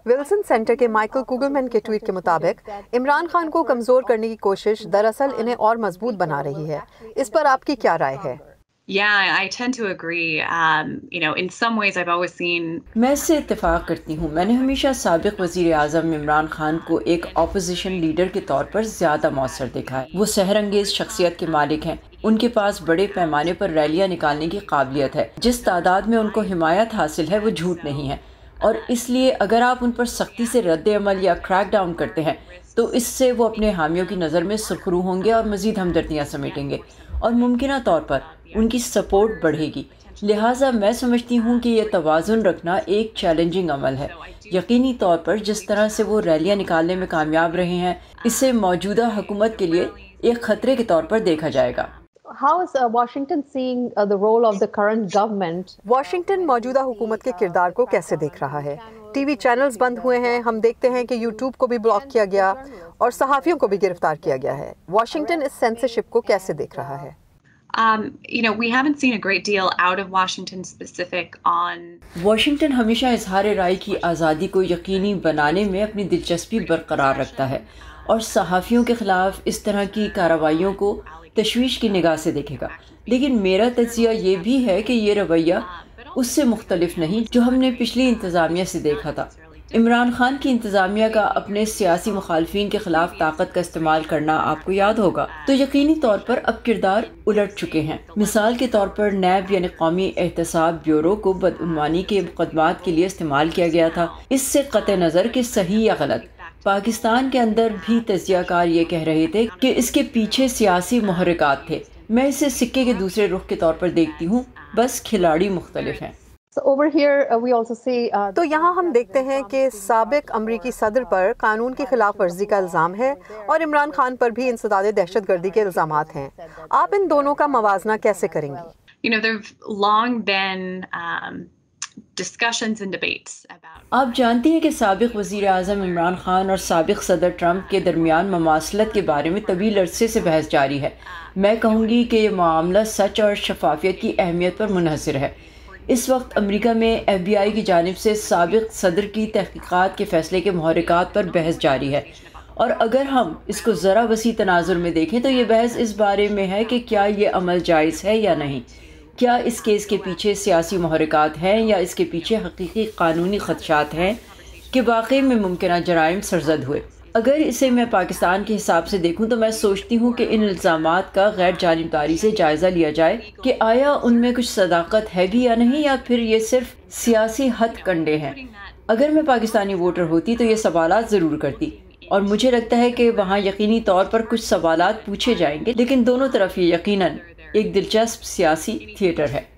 Wilson centre के Michael कुगलमैन के tweet के मुताबिक इमरान खान को कमजोर करने की कोशिश दरअसल इन्हें और मजबूत बना रही है। इस पर आपकी क्या राय है? Yeah, I tend to agree. In some ways I've always seen. मैं इससे इत्तेफाक करती हूँ। मैंने हमेशा साबिक वज़ीर आज़म इमरान खान को एक अपोजिशन लीडर के तौर पर ज़्यादा मौसर देखा है। वो सहरंगेज़ शख्सियत के मालिक हैं। उनके पास बड़े पैमाने पर रैलियाँ निकालने की काबिलियत है। जिस तादाद में उनको हिमायत हासिल है वो झूठ नहीं है, और इसलिए अगर आप उन पर सख्ती से रद्द अमल या क्रैक डाउन करते हैं तो इससे वो अपने हामियों की नज़र में सुरखरू होंगे और मज़ीद हमदर्दियाँ समेटेंगे और मुमकिना तौर पर उनकी सपोर्ट बढ़ेगी। लिहाजा मैं समझती हूँ कि ये तवाज़ुन रखना एक चैलेंजिंग अमल है। यकीनी तौर पर जिस तरह से वो रैलियाँ निकालने में कामयाब रहे हैं, इसे मौजूदा हुकूमत के लिए एक ख़तरे के तौर पर देखा जाएगा। How is Washington seeing the role of the current government? Washington मौजूदा हुकूमत के किरदार को कैसे देख रहा है? टीवी चैनल्स बंद हुए हैं, हम देखते हैं कि यूट्यूब को भी ब्लॉक किया गया और सहाफ़ियों को भी गिरफ्तार किया गया है। वॉशिंगटन इस सेंसरशिप को कैसे देख रहा है? We haven't seen a great deal out of Washington specific on. Washington हमेशा इजहार राय की आज़ादी को यकीनी बनाने में अपनी दिलचस्पी बरकरार रखता है और सहाफ़ियों के ख़िलाफ़ इस तरह की कार्रवाइयों को तशवीश की निगाह से देखेगा। लेकिन मेरा तज्ज़िया ये भी है कि ये रवैया उससे मुख्तलिफ नहीं जो हमने पिछली इंतज़ामिया से देखा था। इमरान खान की इंतज़ामिया का अपने सियासी मुखालफिन के ख़िलाफ़ ताकत का इस्तेमाल करना आपको याद होगा, तो यकीनी तौर पर अब किरदार उलट चुके हैं। मिसाल के तौर पर नैब यानी कौमी एहतसाब ब्यूरो को बदउनवानी के मुकदमात के लिए इस्तेमाल किया गया था। इससे क़त्ए नज़र कि सही या गलत, पाकिस्तान के अंदर भी तज्ज़ियाकार ये कह रहे थे कि इसके पीछे सियासी मुहर्रिकात थे। मैं इसे सिक्के के दूसरे रुख के तौर पर देखती हूँ, बस खिलाड़ी मुख्तलिफ हैं। So over here we also see तो यहाँ हम देखते हैं कि साबिक अमरीकी सदर पर कानून की खिलाफ वर्जी का इल्ज़ाम है और इमरान खान पर भी इंसदाद दहशतगर्दी के इल्ज़ामात हैं। आप इन दोनों का मवाजना कैसे करेंगी? There've long been discussions and debates about. आप जानती हैं कि साबिक वज़ीर आज़म इमरान खान और साबिक सदर ट्रंप के दरमियान ममासलत के बारे में तवील अरसे से बहस जारी है। मैं कहूँगी कि ये मामला सच और शफाफियत की अहमियत पर मुनहसर है। इस वक्त अमेरिका में FBI की जानिब से साबिक सदर की तहकीकात के फैसले के मुहर्रिकात पर बहस जारी है, और अगर हम इसको ज़रा वसी तनाजुर में देखें तो ये बहस इस बारे में है कि क्या ये अमल जायज़ है या नहीं। क्या इस केस के पीछे सियासी मुहर्रिकात हैं या इसके पीछे हकीकी कानूनी खदशात हैं कि वाकई में मुमकिन जराइम सरजद हुए। अगर इसे मैं पाकिस्तान के हिसाब से देखूं तो मैं सोचती हूं कि इन इल्ज़ामात का गैर जानिबदारी से जायज़ा लिया जाए कि आया उनमें कुछ सदाकत है भी या नहीं, या फिर ये सिर्फ सियासी हथकंडे हैं। अगर मैं पाकिस्तानी वोटर होती तो ये सवालात ज़रूर करती, और मुझे लगता है कि वहाँ यकीनी तौर पर कुछ सवालात पूछे जाएंगे, लेकिन दोनों तरफ ये यकीनन एक दिलचस्प सियासी थिएटर है।